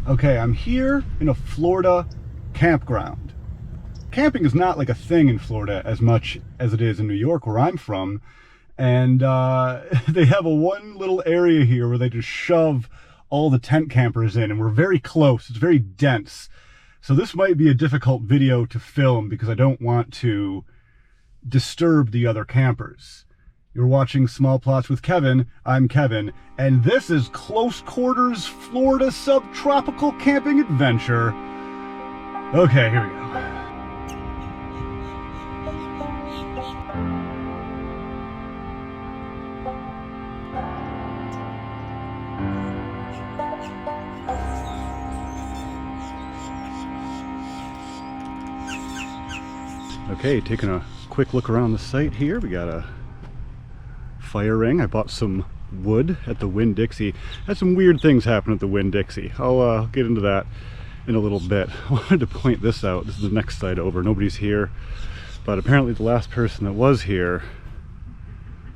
Okay, I'm here in a Florida campground. Camping is not like a thing in Florida as much as it is in New York, where I'm from. And they have one little area here where they just shove all the tent campers in, and we're very close. It's very dense. So this might be a difficult video to film because I don't want to disturb the other campers. You're watching Small Plots with Kevin. I'm Kevin, and this is Close Quarters Florida Subtropical Camping Adventure. Okay, here we go. Okay, taking a quick look around the site here. We got a fire ring. I bought some wood at the Winn-Dixie. Had some weird things happen at the Winn-Dixie. I'll get into that in a little bit. I wanted to point this out. This is the next site over. Nobody's here, but apparently the last person that was here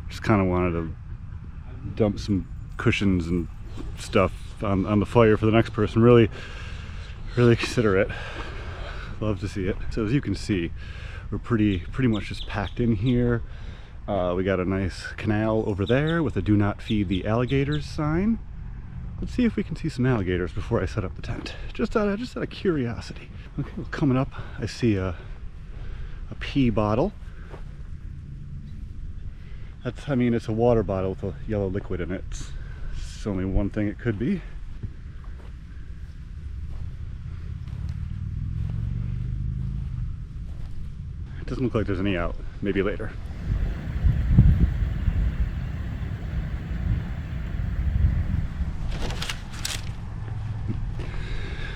just kind of wanted to dump some cushions and stuff on the fire for the next person. Really considerate. Love to see it. So as you can see, we're pretty much just packed in here. We got a nice canal over there with a "Do Not Feed the Alligators" sign. Let's see if we can see some alligators before I set up the tent. Just out of curiosity. Okay, well, coming up, I see a pee bottle. I mean, it's a water bottle with a yellow liquid in it. It's only one thing it could be. It doesn't look like there's any out. Maybe later.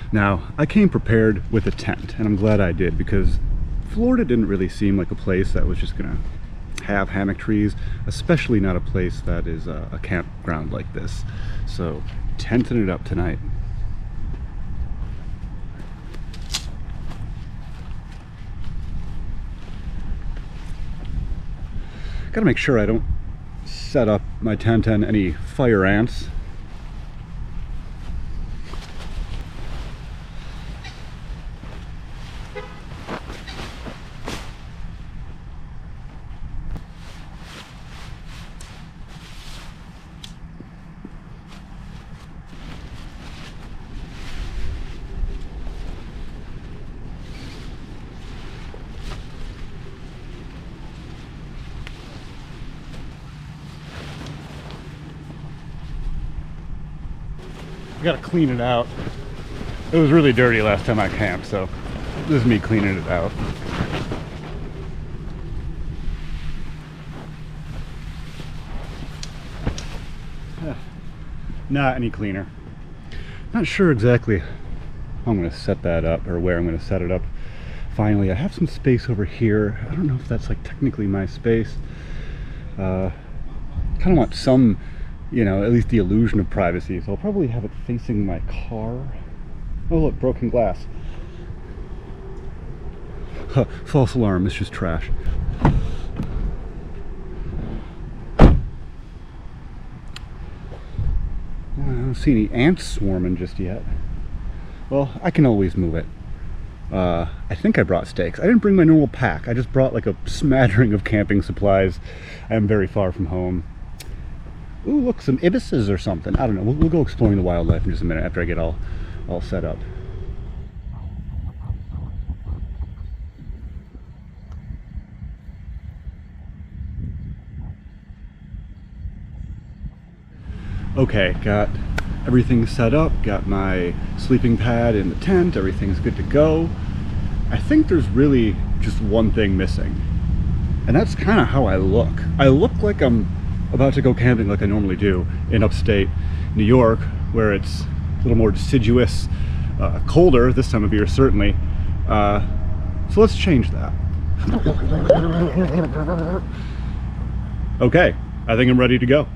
Now, I came prepared with a tent, and I'm glad I did, because Florida didn't really seem like a place that was just gonna have hammock trees, especially not a place that is a campground like this. So, tenting it up tonight. Gotta make sure I don't set up my tent on any fire ants. I gotta clean it out. It was really dirty last time I camped, so this is me cleaning it out. Not any cleaner. Not sure exactly how I'm gonna set that up or where I'm gonna set it up. Finally, I have some space over here. I don't know if that's like technically my space. Kind of want some, you know, at least the illusion of privacy, so I'll probably have it facing my car. Oh look, broken glass. Huh, false alarm, it's just trash. I don't see any ants swarming just yet. Well, I can always move it. I think I brought stakes. I didn't bring my normal pack. I just brought like a smattering of camping supplies. I am very far from home. Ooh, look, some ibises or something. I don't know. We'll go exploring the wildlife in just a minute after I get all set up. Okay, got everything set up. Got my sleeping pad in the tent. Everything's good to go. I think there's really just one thing missing, and that's kind of how I look. I look like I'm about to go camping like I normally do in upstate New York, where it's a little more deciduous, colder this time of year certainly. So let's change that. Okay, I think I'm ready to go.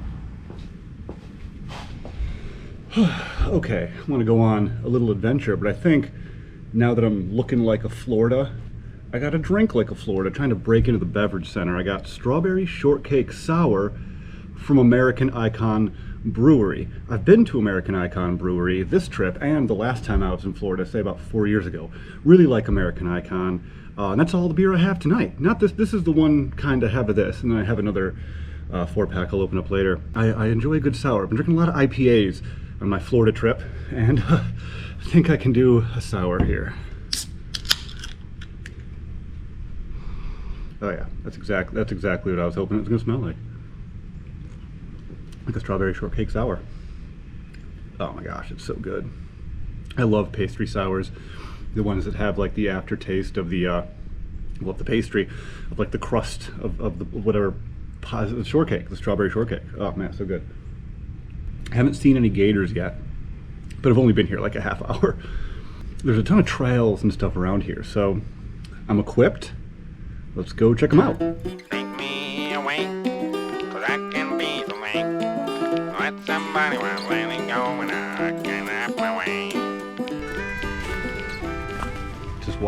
Okay, I want to go on a little adventure, but I think now that I'm looking like a Florida, I got a drink like a Florida, trying to break into the beverage center. I got strawberry shortcake sour from American Icon Brewery. I've been to American Icon Brewery this trip and the last time I was in Florida, say about 4 years ago. Really like American Icon. And that's all the beer I have tonight. Not this. This is the one kind I have of this, and then I have another 4-pack I'll open up later. I enjoy a good sour. I've been drinking a lot of IPAs on my Florida trip, and I think I can do a sour here. Oh yeah, that's exactly what I was hoping it was going to smell like. Like a strawberry shortcake sour. Oh my gosh, it's so good. I love pastry sours. The ones that have like the aftertaste of the the pastry, of like the crust of the whatever the shortcake, the strawberry shortcake. Oh man, so good. I haven't seen any gators yet, but I've only been here like a half hour. There's a ton of trails and stuff around here, so I'm equipped. Let's go check them out. Take me away, 'cause I can be the way. Let somebody while letting go and I can have my way. Just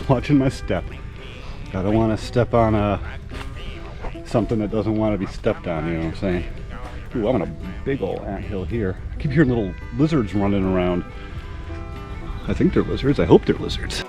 watching my step. I don't want to step on something that doesn't want to be stepped on, you know what I'm saying? Ooh, I'm on a big old anthill here. I keep hearing little lizards running around. I think they're lizards. I hope they're lizards.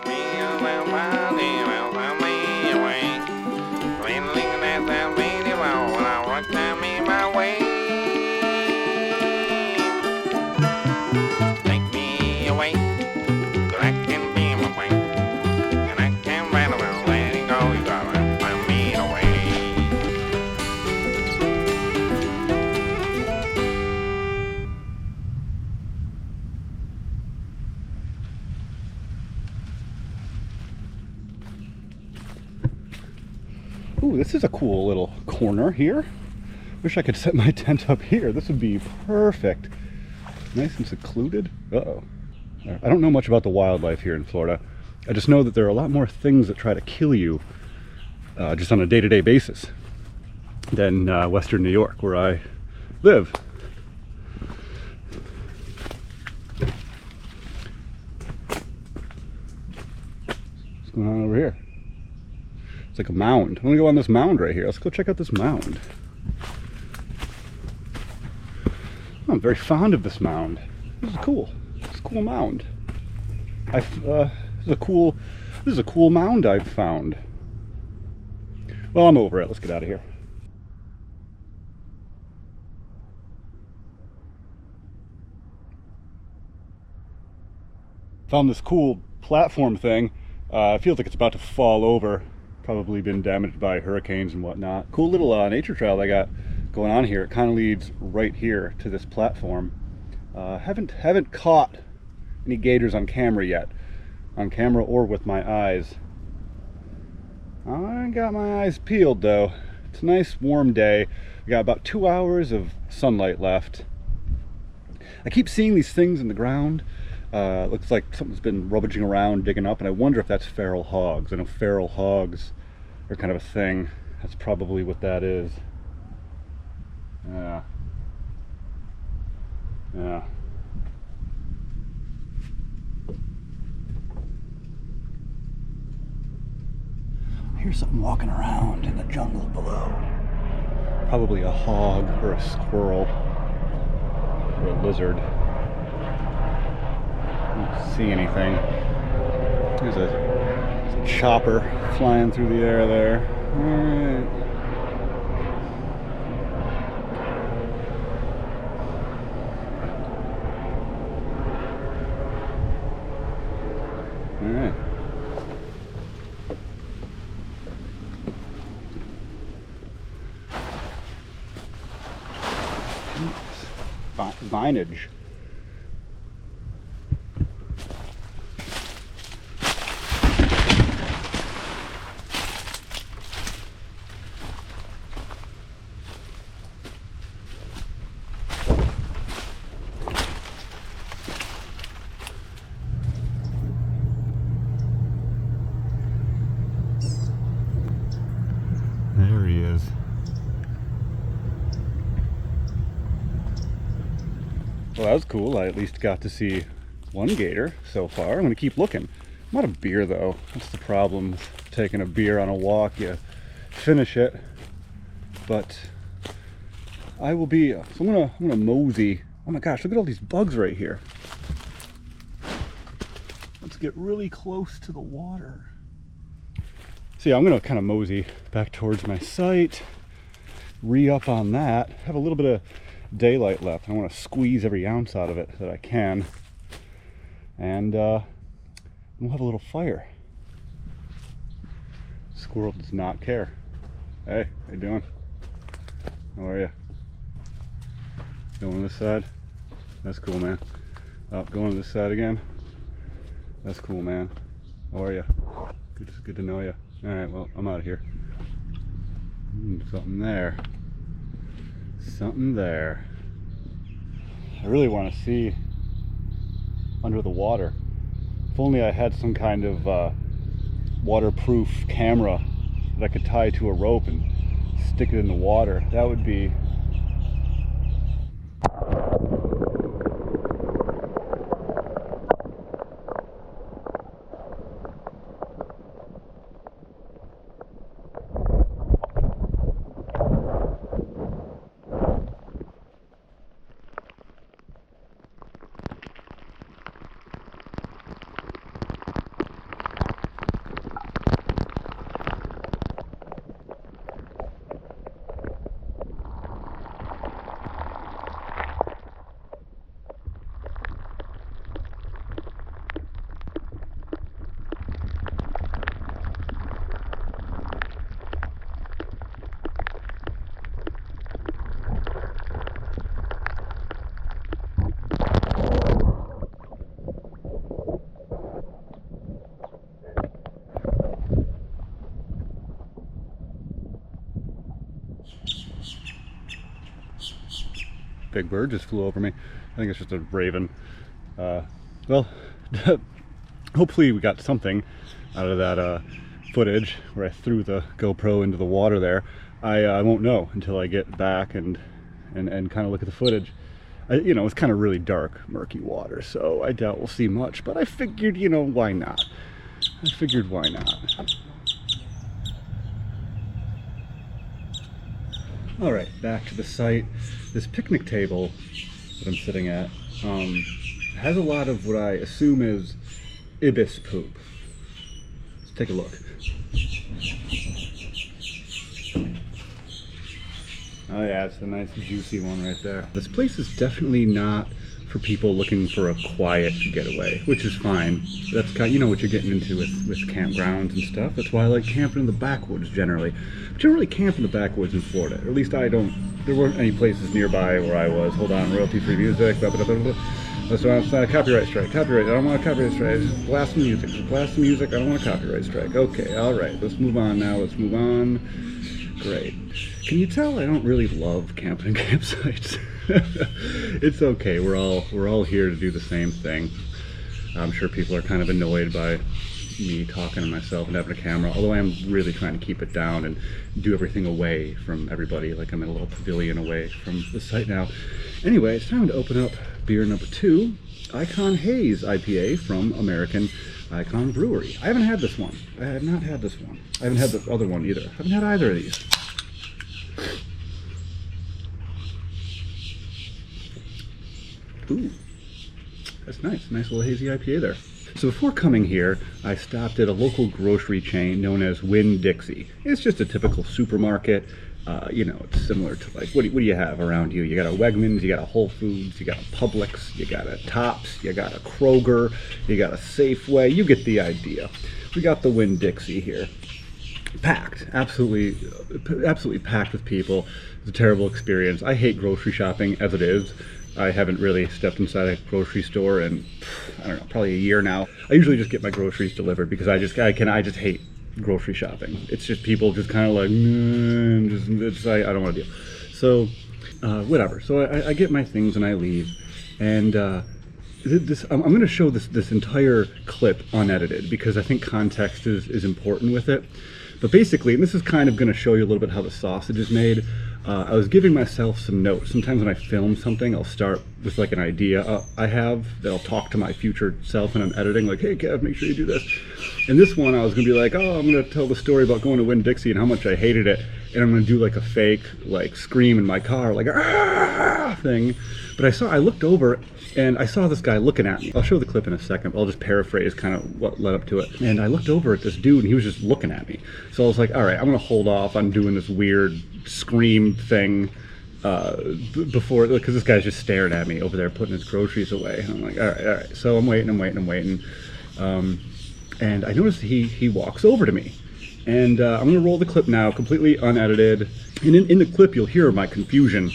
Ooh, this is a cool little corner here. Wish I could set my tent up here. This would be perfect. Nice and secluded. Uh-oh. I don't know much about the wildlife here in Florida. I just know that there are a lot more things that try to kill you just on a day-to-day basis than Western New York, where I live. What's going on over here? It's like a mound. I'm gonna go on this mound right here. Let's go check out this mound. Oh, I'm very fond of this mound. This is cool. It's a cool mound. This is a cool mound I've found. Well, I'm over it. Let's get out of here. Found this cool platform thing. It feels like it's about to fall over. Probably been damaged by hurricanes and whatnot. Cool little nature trail I got going on here. It kind of leads right here to this platform. Haven't caught any gators on camera yet, on camera or with my eyes. I got my eyes peeled though. It's a nice warm day. We got about 2 hours of sunlight left. I keep seeing these things in the ground. Looks like something's been rummaging around, digging up, and I wonder if that's feral hogs. I know feral hogs are kind of a thing. That's probably what that is. Yeah. Yeah. I hear something walking around in the jungle below. Probably a hog or a squirrel or a lizard. Don't see anything. There's a chopper flying through the air there. Alright. Alright. Vinage. There he is. Well, that was cool. I at least got to see one gator so far. I'm going to keep looking. I'm out of beer, though. That's the problem with taking a beer on a walk. You finish it, but I will be, so I'm gonna mosey. Oh my gosh, look at all these bugs right here. Let's get really close to the water. So yeah, I'm gonna kind of mosey back towards my site, re-up on that, have a little bit of daylight left. I want to squeeze every ounce out of it that I can, and we'll have a little fire. Squirrel does not care. Hey, how you doing? How are you? Going on this side? That's cool, man. Oh, going on this side again? That's cool, man. How are you? Good to know you. Alright, well, I'm out of here. Something there. Something there. I really want to see under the water. If only I had some kind of waterproof camera that I could tie to a rope and stick it in the water. That would be big bird just flew over me. I think it's just a raven. Well, hopefully we got something out of that footage where I threw the GoPro into the water there. I won't know until I get back and kind of look at the footage. You know, it's kind of really dark, murky water, so I doubt we'll see much, but I figured, you know, why not? I figured, why not? All right, back to the site. This picnic table that I'm sitting at has a lot of what I assume is ibis poop. Let's take a look. Oh yeah, it's a nice juicy one right there. This place is definitely not for people looking for a quiet getaway, which is fine. That's kind of, you know what you're getting into with campgrounds and stuff. That's why I like camping in the backwoods generally. But you don't really camp in the backwoods in Florida. Or at least I don't. There weren't any places nearby where I was. Hold on, royalty-free music. Blah, blah, blah, blah. That's not a copyright strike. Copyright. I don't want a copyright strike. Just blast the music. Just blast the music. I don't want a copyright strike. Okay, all right. Let's move on now. Let's move on. Great. Can you tell I don't really love camping and campsites? It's okay. We're all here to do the same thing. I'm sure people are kind of annoyed by me talking to myself and having a camera, although I am really trying to keep it down and do everything away from everybody, like I'm in a little pavilion away from the site now. Anyway, it's time to open up beer number 2, Icon Haze IPA from American Icon Brewery. I haven't had this one. I have not had this one. I haven't had the other one either. I haven't had either of these. Ooh, that's nice. Nice little hazy IPA there. So before coming here, I stopped at a local grocery chain known as Winn-Dixie. It's just a typical supermarket. You know, it's similar to like, what do you have around you? You got a Wegmans, you got a Whole Foods, you got a Publix, you got a Tops, you got a Kroger, you got a Safeway. You get the idea. We got the Winn-Dixie here. Packed, absolutely packed with people. It's a terrible experience. I hate grocery shopping as it is. I haven't really stepped inside a grocery store in, I don't know, probably a year now. I usually just get my groceries delivered because I just hate grocery shopping. It's just people just kind of like, I don't want to deal. So, whatever. So I get my things and I leave. And I'm going to show this entire clip unedited because I think context is important with it. But basically, and this is kind of going to show you a little bit how the sausage is made. I was giving myself some notes. Sometimes when I film something, I'll start with like an idea I have that I'll talk to my future self when I'm editing, like, hey Kev, make sure you do this. And this one I was gonna be like, oh, I'm gonna tell the story about going to Winn-Dixie and how much I hated it, and I'm gonna do like a fake like scream in my car, like ah thing. But I looked over and I saw this guy looking at me. I'll show the clip in a second, but I'll just paraphrase kind of what led up to it. And I looked over at this dude and he was just looking at me. So I was like, all right, I'm gonna hold off on doing this weird scream thing before, because this guy's just staring at me over there putting his groceries away. And I'm like, all right. So I'm waiting. And I noticed he walks over to me. And I'm gonna roll the clip now, completely unedited. And in the clip, you'll hear my confusion,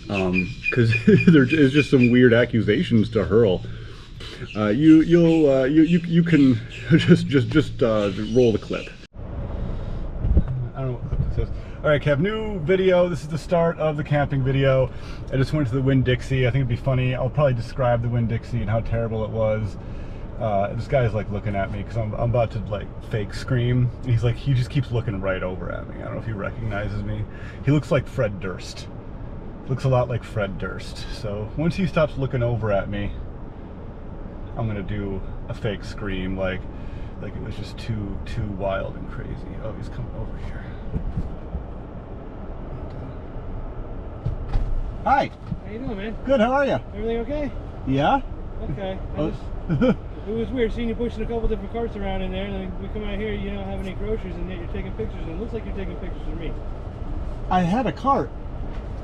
because there is just some weird accusations to hurl. You can just roll the clip. I don't know what clip this is. All right, Kev, new video. This is the start of the camping video. I just went to the Winn-Dixie. I think it'd be funny. I'll probably describe the Winn-Dixie and how terrible it was. This guy's like looking at me because I'm about to like fake scream. He's like, he just keeps looking right over at me. I don't know if he recognizes me. He looks like Fred Durst. Looks a lot like Fred Durst. So once he stops looking over at me, I'm gonna do a fake scream, like it was just too wild and crazy. Oh, he's coming over here. Hi. How you doing, man? Good. How are you? Everything okay? Yeah. Okay. It was weird seeing you pushing a couple different carts around in there, and then we come out here, you don't have any groceries, and yet you're taking pictures, and it looks like you're taking pictures of me. I had a cart,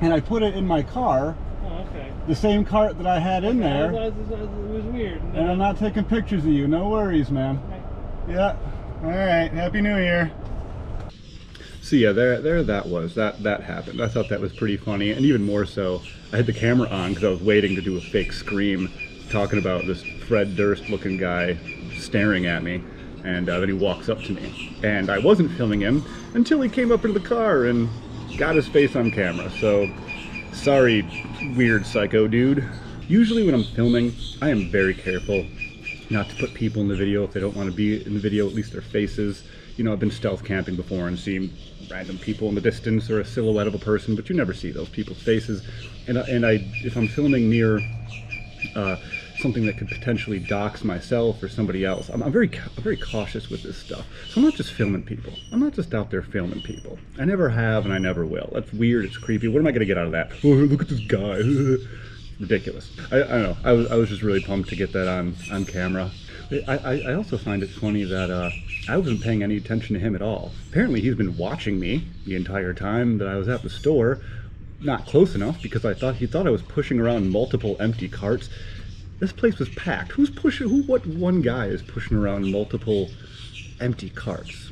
and I put it in my car. Oh, okay. The same cart that I had in there. It was weird. And I'm not taking pictures of you. No worries, man. Okay. Yeah. All right. Happy New Year. So yeah, there that was. That happened. I thought that was pretty funny, and even more so, I had the camera on because I was waiting to do a fake scream, talking about this Fred Durst-looking guy staring at me, and then he walks up to me, and I wasn't filming him until he came up into the car and got his face on camera. So, sorry, weird psycho dude. Usually when I'm filming, I am very careful not to put people in the video if they don't want to be in the video, at least their faces. You know, I've been stealth camping before and seen random people in the distance or a silhouette of a person, but you never see those people's faces. And if I'm filming near something that could potentially dox myself or somebody else, I'm very cautious with this stuff. So I'm not just filming people. I'm not just out there filming people. I never have, and I never will. That's weird. It's creepy. What am I going to get out of that? Oh, look at this guy. Ridiculous. I don't know. I was just really pumped to get that on camera. I also find it funny that I wasn't paying any attention to him at all. Apparently he's been watching me the entire time that I was at the store. Not close enough, because he thought I was pushing around multiple empty carts. This place was packed. What one guy is pushing around multiple empty carts?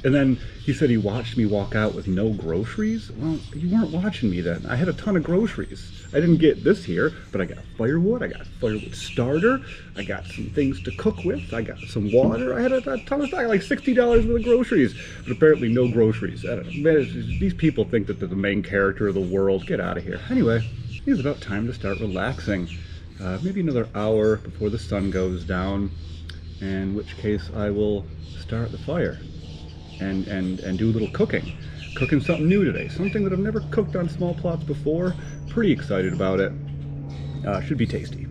And then he said he watched me walk out with no groceries. Well, you weren't watching me then. I had a ton of groceries. I didn't get this here, but I got firewood, I got firewood starter, I got some things to cook with, I got some water, I had a ton of stuff, like $60 worth of groceries, but apparently no groceries. I don't know. Man, these people think that they're the main character of the world. Get out of here. Anyway, it's about time to start relaxing. Maybe another hour before the sun goes down, in which case I will start the fire and do a little cooking. Cooking something new today, something that I've never cooked on small plots before. Pretty excited about it. Should be tasty.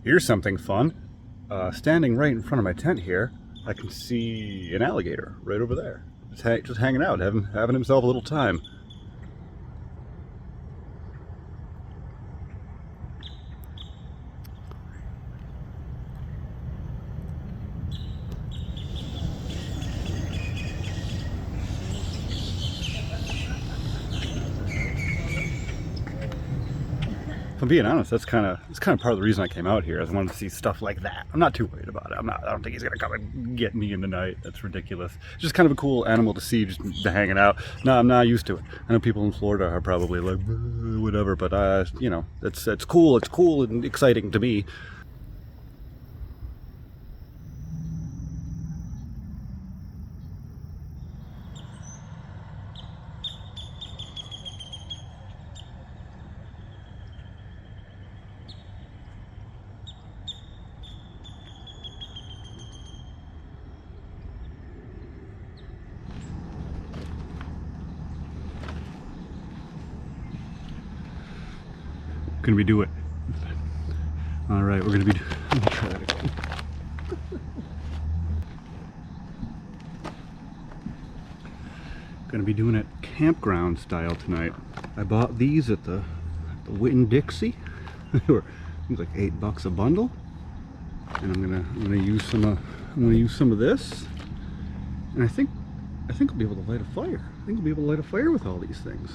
Here's something fun. Standing right in front of my tent here, I can see an alligator right over there. Just hanging out, having himself a little time. If I'm being honest, that's kind of part of the reason I came out here. I wanted to see stuff like that. I'm not too worried about it. I don't think he's gonna come and get me in the night. That's ridiculous. It's just kind of a cool animal to see, just hanging out. No, I'm not used to it. I know people in Florida are probably like whatever, but you know, it's cool. It's cool and exciting to me. Gonna be doing. All right, we're gonna be. Let me try that again. Gonna be doing it campground style tonight. I bought these at the Winn-Dixie. They were, I think, like $8 a bundle, and I'm gonna use some of this, and I think I'll be able to light a fire. I think I'll be able to light a fire with all these things.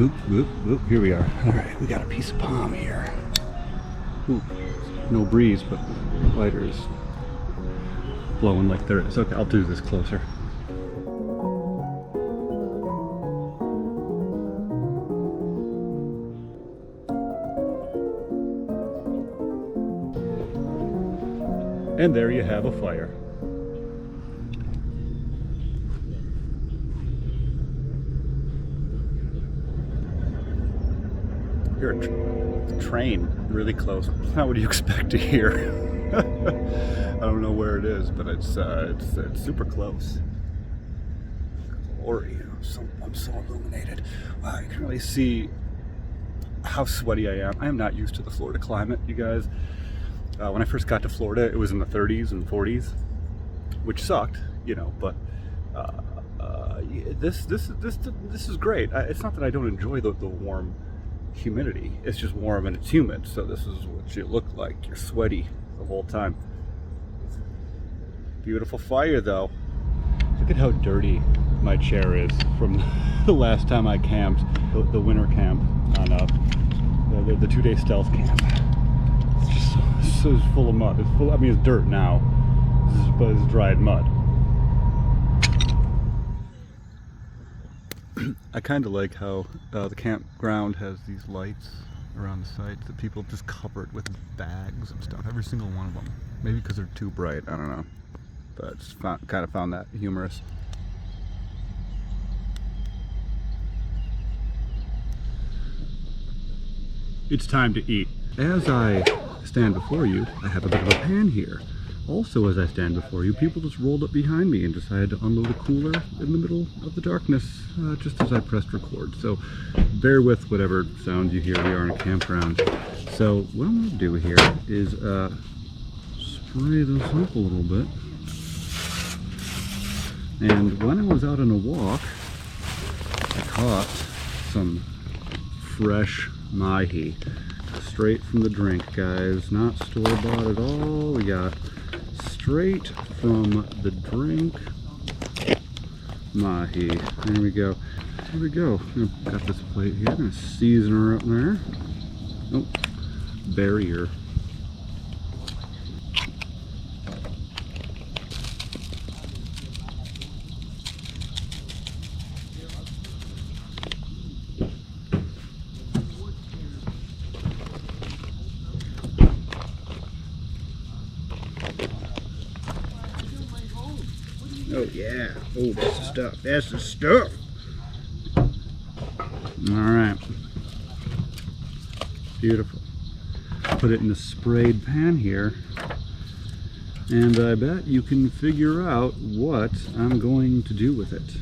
Oop, oop, oop, here we are. All right, we got a piece of palm here. Ooh, no breeze, but the lighter is blowing like there is. Okay, I'll do this closer. And there you have a fire. Hear a train really close. Not what do you expect to hear? I don't know where it is, but it's super close. Glory, I'm so illuminated. Wow, you can really see how sweaty I am. I am not used to the Florida climate, you guys. When I first got to Florida, it was in the 30s and 40s, which sucked, you know. But this is great. It's not that I don't enjoy the warm humidity. It's just warm and it's humid, so this is what you look like. You're sweaty the whole time. Beautiful fire though. Look at how dirty my chair is from the last time I camped, the winter camp on the 2-day stealth camp. It's just so full of mud. It's full. I mean, it's dirt now, but it's dried mud. I kind of like how the campground has these lights around the site that people just covered with bags and stuff. Every single one of them. Maybe because they're too bright. I don't know. But just kind of found that humorous. It's time to eat. As I stand before you, I have a bit of a pan here. Also, as I stand before you, people just rolled up behind me and decided to unload a cooler in the middle of the darkness, just as I pressed record. So bear with whatever sounds you hear. We are in a campground. So what I'm going to do here is spray this up a little bit. And when I was out on a walk, I caught some fresh mahi. Straight from the drink, guys. Not store-bought at all. We got straight from the drink mahi. There we go. Here we go. Got this plate here. I'm gonna season her up there. Oh, barrier. Oh yeah, oh that's the stuff, that's the stuff. Alright, beautiful. Put it in a sprayed pan here, and I bet you can figure out what I'm going to do with it.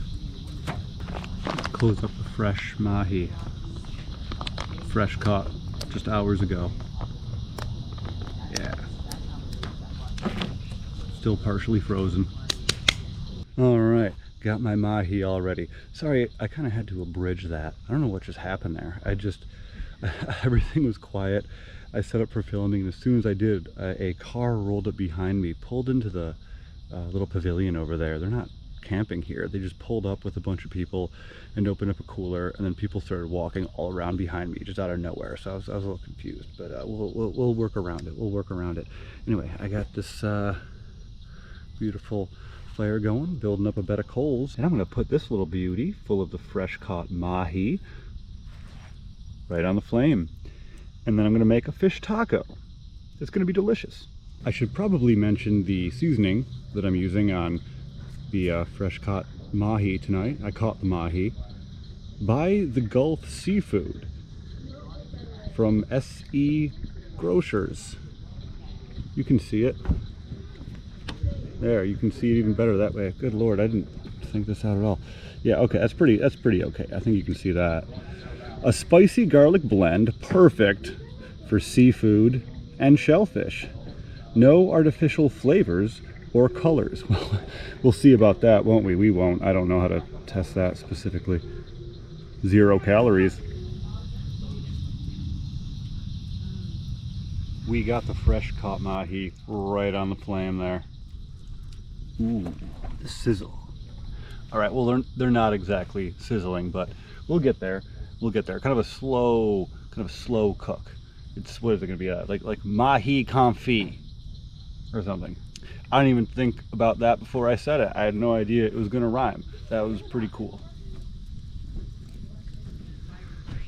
Close up the fresh mahi, fresh caught just hours ago. Yeah, still partially frozen. Alright, got my mahi already. Sorry, I kind of had to abridge that. I don't know what just happened there. Everything was quiet. I set up for filming, and as soon as I did, a car rolled up behind me, pulled into the little pavilion over there. They're not camping here. They just pulled up with a bunch of people and opened up a cooler, and then people started walking all around behind me, just out of nowhere. So I was a little confused, but we'll work around it. We'll work around it. Anyway, I got this beautiful fire going, building up a bed of coals, and I'm going to put this little beauty full of the fresh caught mahi right on the flame, and then I'm going to make a fish taco. It's going to be delicious. I should probably mention the seasoning that I'm using on the fresh caught mahi tonight. I caught the mahi By the Gulf Seafood from SE Grocers. You can see it. There, you can see it even better that way. Good Lord, I didn't think this out at all. Yeah, okay, that's pretty okay. I think you can see that. A spicy garlic blend, perfect for seafood and shellfish. No artificial flavors or colors. Well, we'll see about that, won't we? We won't. I don't know how to test that specifically. 0 calories. We got the fresh caught mahi right on the flame there. Ooh, the sizzle. All right, well, they're not exactly sizzling, but we'll get there. We'll get there. Kind of a slow cook. It's, what is it gonna be? Like mahi confit or something. I didn't even think about that before I said it. I had no idea it was gonna rhyme. That was pretty cool.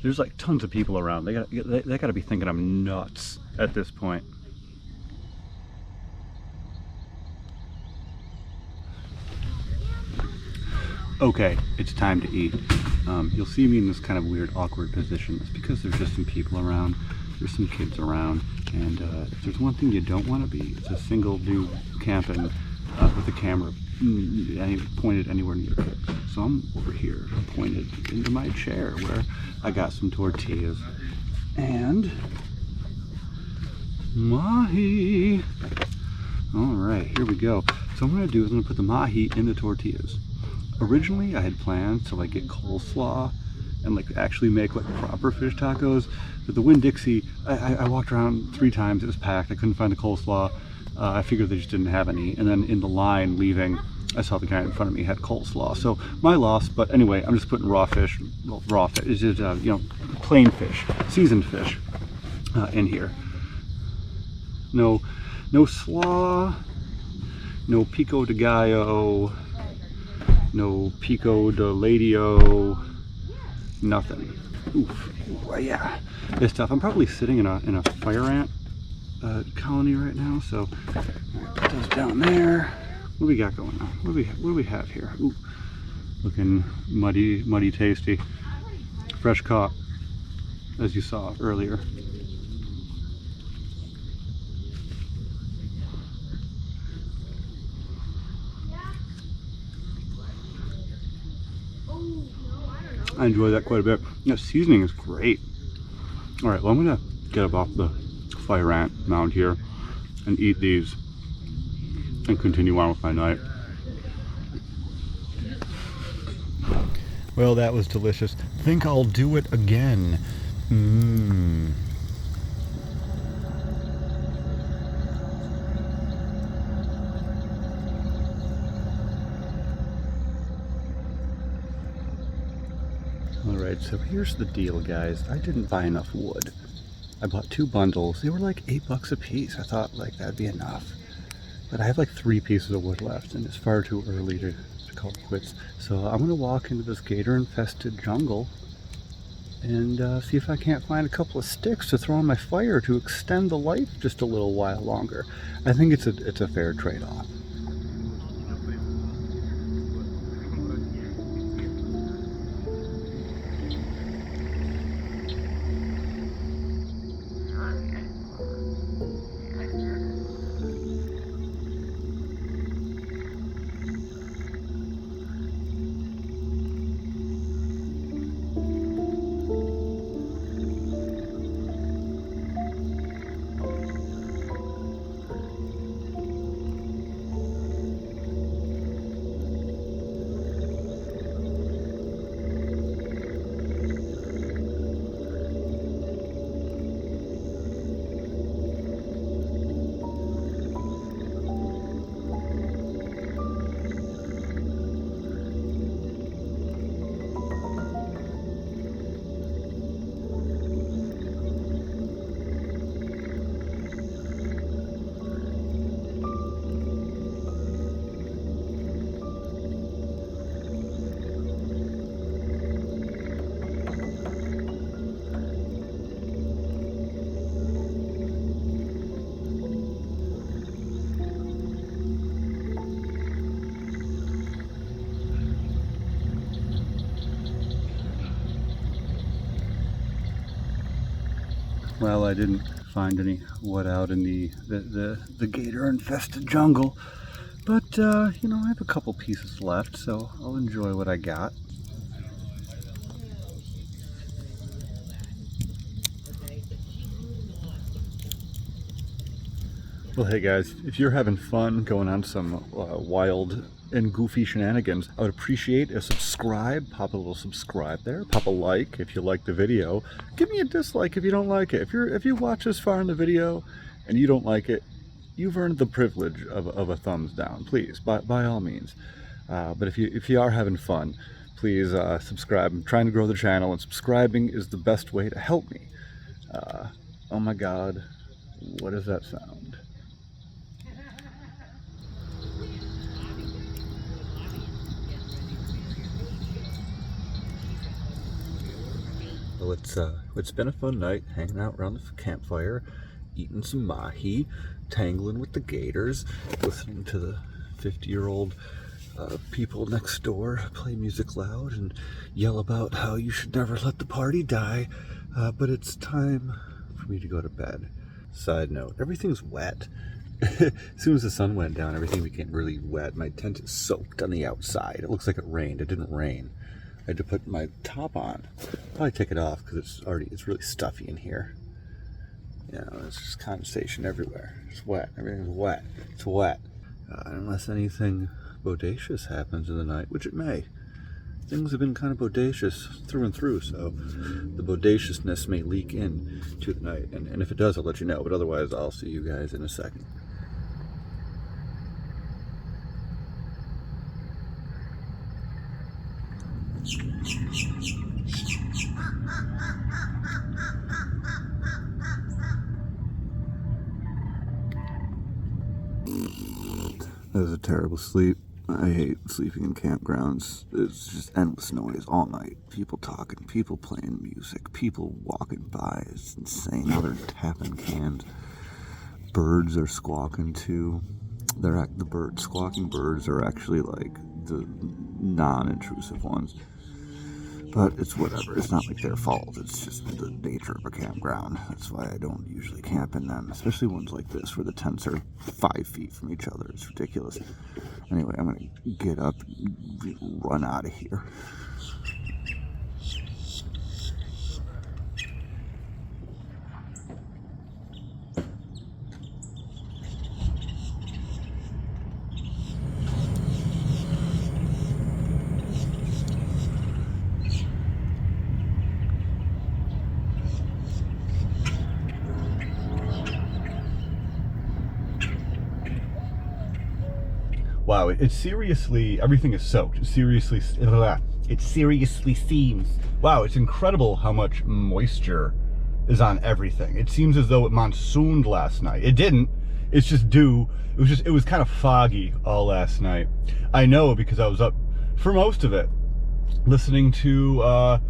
There's like tons of people around. They gotta be thinking I'm nuts at this point. Okay, it's time to eat. You'll see me in this kind of weird, awkward position. It's because there's just some people around. There's some kids around, and if there's one thing you don't want to be, it's a single dude camping with a camera pointed anywhere near kids. So I'm over here, pointed into my chair where I got some tortillas and mahi. All right, here we go. So what I'm gonna do is I'm gonna put the mahi in the tortillas. Originally, I had plans to like get coleslaw and like actually make like proper fish tacos, but the Winn-Dixie, I walked around 3 times, it was packed, I couldn't find the coleslaw. I figured they just didn't have any, and then in the line leaving, I saw the guy in front of me had coleslaw. So my loss, but anyway, I'm just putting raw fish, well, raw fish, is it, you know, plain fish, seasoned fish in here. No slaw, no pico de gallo, no pico de ladio, nothing. Oof, yeah, this stuff. I'm probably sitting in a fire ant colony right now, so put those down there. What do we got going on? What do we have here? Ooh, looking muddy tasty. Fresh caught, as you saw earlier. I enjoy that quite a bit. The seasoning is great. All right, well, I'm gonna get up off the fire ant mound here and eat these and continue on with my night. Well, that was delicious. Think I'll do it again. Alright, so here's the deal, guys. I didn't buy enough wood. I bought 2 bundles. They were like $8 a piece. I thought like that'd be enough. But I have like 3 pieces of wood left, and it's far too early to call it quits. So I'm gonna walk into this gator-infested jungle and see if I can't find a couple of sticks to throw on my fire to extend the life just a little while longer. I think it's a fair trade-off. Well, I didn't find any wood out in the gator-infested jungle, but you know, I have a couple pieces left, so I'll enjoy what I got. Well, hey guys, if you're having fun going on some wild and goofy shenanigans, I would appreciate a subscribe. Pop a little subscribe there. Pop a like if you like the video. Give me a dislike if you don't like it. If you watch this far in the video and you don't like it, you've earned the privilege of a thumbs down. Please, by all means. But if you are having fun, please subscribe. I'm trying to grow the channel, and subscribing is the best way to help me. Oh my God, what does that sound? Well, it's been a fun night hanging out around the campfire, eating some mahi, tangling with the gators, listening to the 50-year-old people next door play music loud and yell about how you should never let the party die, but it's time for me to go to bed. Side note, everything's wet. As soon as the sun went down, everything became really wet. My tent is soaked on the outside. It looks like it rained. It didn't rain. I had to put my top on. Probably take it off because it's really stuffy in here. You know, there's just condensation everywhere. It's wet. Everything's wet. It's wet. Unless anything bodacious happens in the night, which it may. Things have been kind of bodacious through and through, so the bodaciousness may leak in to the night. And if it does, I'll let you know. But otherwise, I'll see you guys in a second. That was a terrible sleep. I hate sleeping in campgrounds. It's just endless noise all night. People talking, people playing music, people walking by. It's insane how they're tapping cans. Birds are squawking too. The squawking birds are actually like the non-intrusive ones. But it's whatever. It's not like their fault. It's just the nature of a campground. That's why I don't usually camp in them, especially ones like this where the tents are 5 feet from each other. It's ridiculous. Anyway, I'm going to get up and run out of here. Wow, it's seriously, everything is soaked. It seriously seems, wow, it's incredible how much moisture is on everything. It seems as though it monsooned last night. It didn't, it's just dew. It was kind of foggy all last night. I know because I was up for most of it, listening to,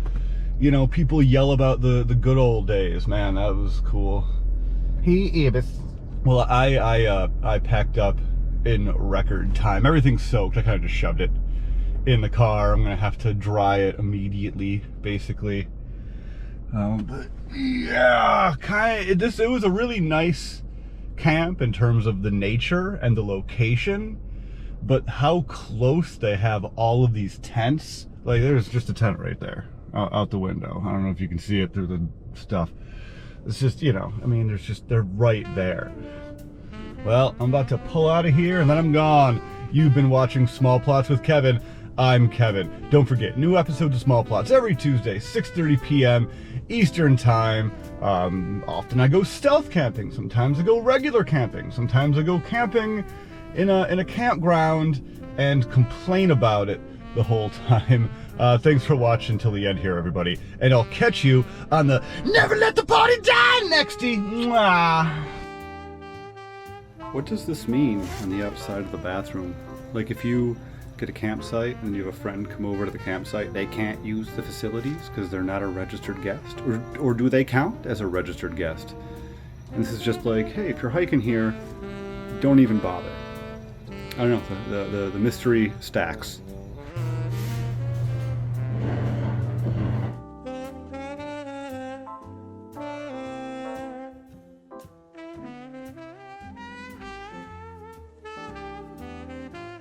you know, people yell about the good old days. Man, that was cool. Hey, Ibis. Well, I packed up in record time. Everything's soaked. I kind of just shoved it in the car. I'm gonna have to dry it immediately, basically. But yeah, it was a really nice camp in terms of the nature and the location, but how close they have all of these tents. Like, there's just a tent right there out the window. I don't know if you can see it through the stuff. It's just, you know, I mean, they're right there. Well, I'm about to pull out of here and then I'm gone. You've been watching Small Plots with Kevin. I'm Kevin. Don't forget, new episodes of Small Plots every Tuesday, 6:30 p.m. Eastern Time. Often I go stealth camping. Sometimes I go regular camping. Sometimes I go camping in a campground and complain about it the whole time. Thanks for watching till the end here, everybody. And I'll catch you on the Never Let the Party Die nexty. Mwah. What does this mean on the outside of the bathroom? Like, if you get a campsite and you have a friend come over to the campsite, they can't use the facilities because they're not a registered guest? Or do they count as a registered guest? And this is just like, hey, if you're hiking here, don't even bother. I don't know, the mystery stacks.